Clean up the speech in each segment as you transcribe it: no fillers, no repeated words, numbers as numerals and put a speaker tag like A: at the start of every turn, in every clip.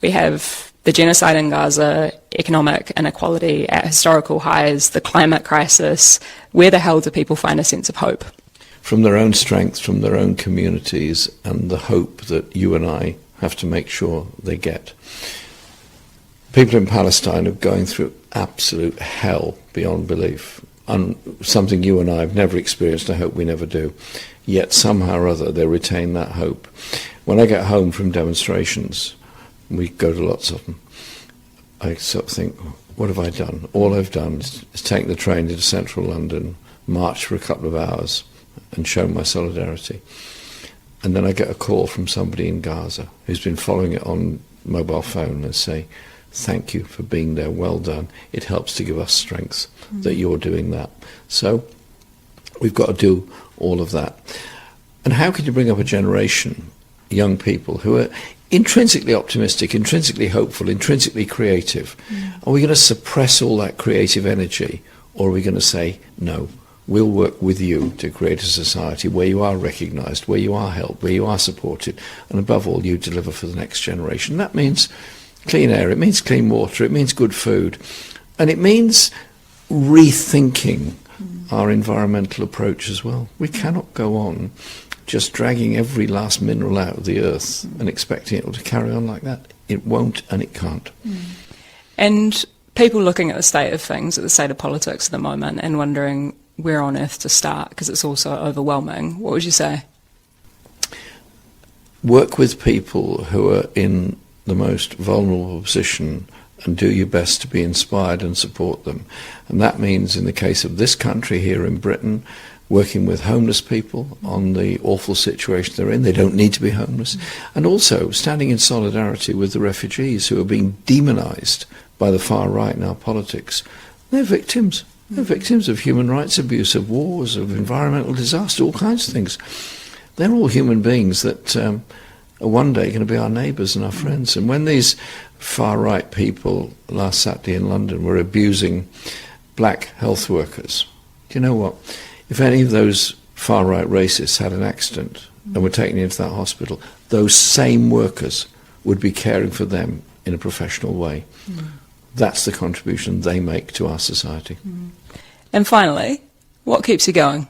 A: We have the genocide in Gaza, economic inequality at historical highs, the climate crisis. Where the hell do people find a sense of hope?
B: From their own strength, from their own communities, and the hope that you and I have to make sure they get. People in Palestine are going through absolute hell beyond belief, and something you and I have never experienced, I hope we never do. Yet somehow or other they retain that hope. When I get home from demonstrations, we go to lots of them, I sort of think, what have I done? All I've done is take the train into central London, march for a couple of hours, and show my solidarity. And then I get a call from somebody in Gaza who's been following it on mobile phone and say, thank you for being there, well done. It helps to give us strength that you're doing that. So we've got to do all of that. And how can you bring up a generation, young people, who are intrinsically optimistic, intrinsically hopeful, intrinsically creative? Are we going to suppress all that creative energy, or are we going to say, no, we'll work with you to create a society where you are recognised, where you are helped, where you are supported, and above all, you deliver for the next generation? That means clean air, it means clean water, it means good food, and it means rethinking our environmental approach as well. We cannot go on just dragging every last mineral out of the earth and expecting it to carry on like that. It won't and it can't.
A: And people looking at the state of things, at the state of politics at the moment, and wondering where on earth to start, because it's also overwhelming, what would you say?
B: Work with people who are in the most vulnerable position and do your best to be inspired and support them. And that means, in the case of this country here in Britain, working with homeless people on the awful situation they're in. They don't need to be homeless. And also standing in solidarity with the refugees who are being demonised by the far right in our politics. They're victims. They're victims of human rights abuse, of wars, of environmental disaster, all kinds of things. They're all human beings that are one day going to be our neighbours and our friends. And when these far right people last Saturday in London were abusing black health workers, do you know what? If any of those far right racists had an accident and were taken into that hospital, those same workers would be caring for them in a professional way. That's the contribution they make to our society.
A: And finally, what keeps you going?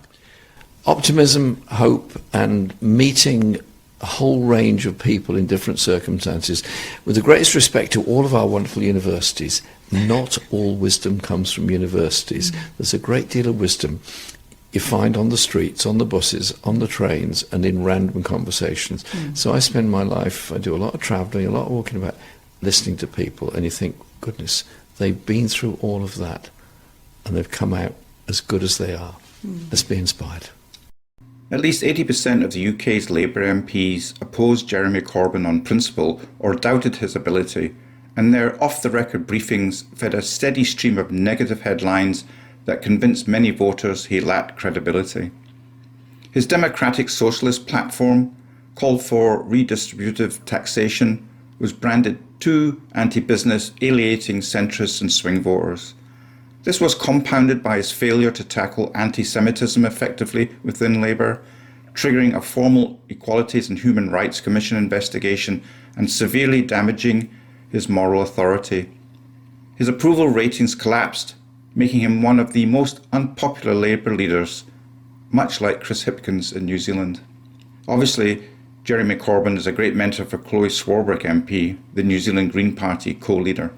B: Optimism, hope, and meeting a whole range of people in different circumstances. With the greatest respect to all of our wonderful universities, not all wisdom comes from universities. There's a great deal of wisdom you find on the streets, on the buses, on the trains, and in random conversations. So I spend my life, I do a lot of travelling, a lot of walking about, listening to people, and you think, goodness, they've been through all of that, and they've come out as good as they are. Let's be inspired.
C: At least 80% of the UK's Labour MPs opposed Jeremy Corbyn on principle or doubted his ability, and their off-the-record briefings fed a steady stream of negative headlines that convinced many voters he lacked credibility. His democratic socialist platform called for redistributive taxation, was branded too anti-business, alienating centrists and swing voters. This was compounded by his failure to tackle anti-Semitism effectively within Labour, triggering a formal Equalities and Human Rights Commission investigation and severely damaging his moral authority. His approval ratings collapsed, making him one of the most unpopular Labour leaders, much like Chris Hipkins in New Zealand. Obviously, Jeremy Corbyn is a great mentor for Chlöe Swarbrick MP, the New Zealand Green Party co-leader.